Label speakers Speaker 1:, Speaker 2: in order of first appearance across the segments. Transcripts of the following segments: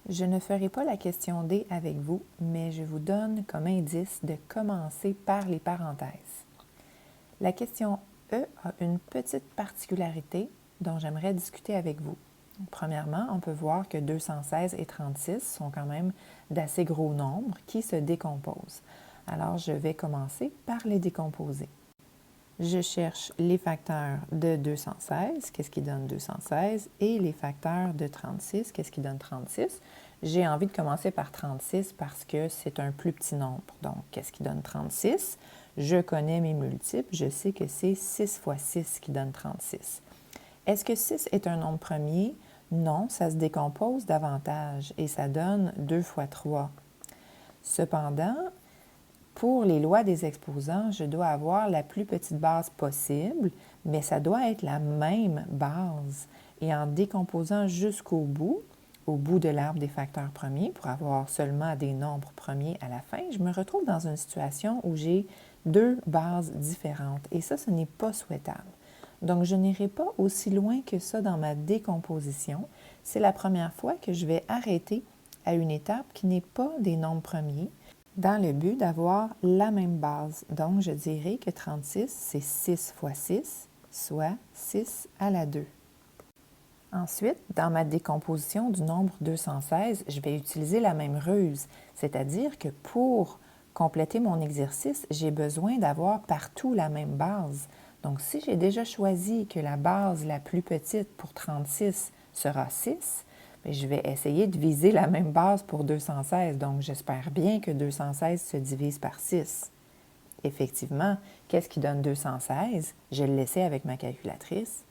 Speaker 1: Je ne ferai pas la question D avec vous, mais je vous donne comme indice de commencer par les parenthèses. La question E a une petite particularité dont j'aimerais discuter avec vous. Premièrement, on peut voir que 216 et 36 sont quand même d'assez gros nombres qui se décomposent. Alors, je vais commencer par les décomposer. Je cherche les facteurs de 216, qu'est-ce qui donne 216, et les facteurs de 36, qu'est-ce qui donne 36. J'ai envie de commencer par 36 parce que c'est un plus petit nombre. Donc, qu'est-ce qui donne 36? Je connais mes multiples, je sais que c'est 6 fois 6 qui donne 36. Est-ce que 6 est un nombre premier? Non, ça se décompose davantage et ça donne 2 fois 3. Cependant, pour les lois des exposants, je dois avoir la plus petite base possible, mais ça doit être la même base. Et en décomposant jusqu'au bout, au bout de l'arbre des facteurs premiers, pour avoir seulement des nombres premiers à la fin, je me retrouve dans une situation où j'ai deux bases différentes. Et ça, ce n'est pas souhaitable. Donc, je n'irai pas aussi loin que ça dans ma décomposition. C'est la première fois que je vais arrêter à une étape qui n'est pas des nombres premiers, dans le but d'avoir la même base. Donc, je dirais que 36, c'est 6 fois 6, soit 6 à la 2. Ensuite, dans ma décomposition du nombre 216, je vais utiliser la même ruse, c'est-à-dire que pour compléter mon exercice, j'ai besoin d'avoir partout la même base. Donc, si j'ai déjà choisi que la base la plus petite pour 36 sera 6, je vais essayer de viser la même base pour 216. Donc, j'espère bien que 216 se divise par 6. Effectivement, qu'est-ce qui donne 216? Je le laissais avec ma calculatrice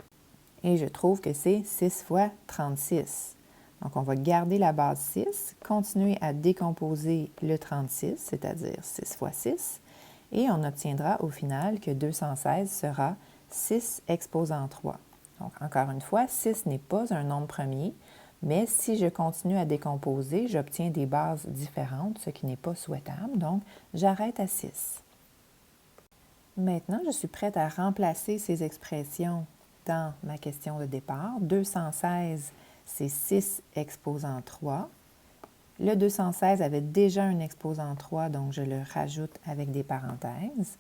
Speaker 1: et je trouve que c'est 6 fois 36. Donc, on va garder la base 6, continuer à décomposer le 36, c'est-à-dire 6 fois 6, et on obtiendra au final que 216 sera 6 exposant 3. Donc, encore une fois, 6 n'est pas un nombre premier, mais si je continue à décomposer, j'obtiens des bases différentes, ce qui n'est pas souhaitable, donc j'arrête à 6. Maintenant, je suis prête à remplacer ces expressions dans ma question de départ. 216, c'est 6 exposant 3. Le 216 avait déjà un exposant 3, donc je le rajoute avec des parenthèses.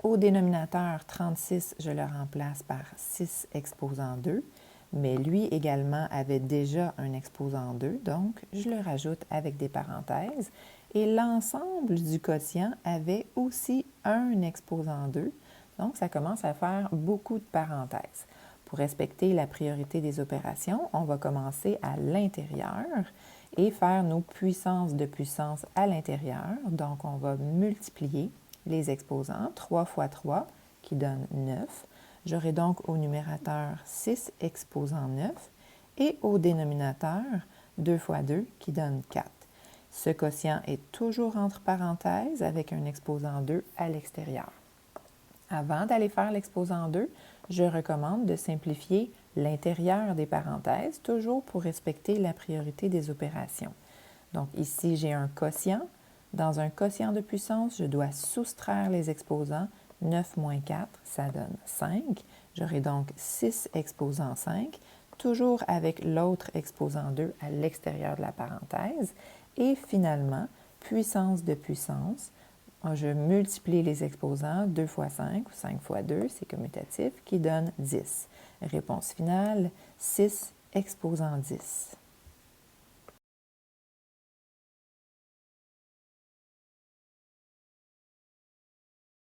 Speaker 1: Au dénominateur 36, je le remplace par 6 exposant 2, mais lui également avait déjà un exposant 2, donc je le rajoute avec des parenthèses. Et l'ensemble du quotient avait aussi un exposant 2, donc ça commence à faire beaucoup de parenthèses. Pour respecter la priorité des opérations, on va commencer à l'intérieur et faire nos puissances de puissance à l'intérieur. Donc, on va multiplier les exposants, 3 fois 3, qui donne 9. J'aurai donc au numérateur 6 exposant 9 et au dénominateur 2 fois 2, qui donne 4. Ce quotient est toujours entre parenthèses avec un exposant 2 à l'extérieur. Avant d'aller faire l'exposant 2, je recommande de simplifier l'intérieur des parenthèses, toujours pour respecter la priorité des opérations. Donc ici, j'ai un quotient. Dans un quotient de puissance, je dois soustraire les exposants. 9 moins 4, ça donne 5. J'aurai donc 6 exposant 5, toujours avec l'autre exposant 2 à l'extérieur de la parenthèse. Et finalement, puissance de puissance, je multiplie les exposants 2 fois 5 ou 5 fois 2, c'est commutatif, qui donne 10. Réponse finale, 6 exposant 10.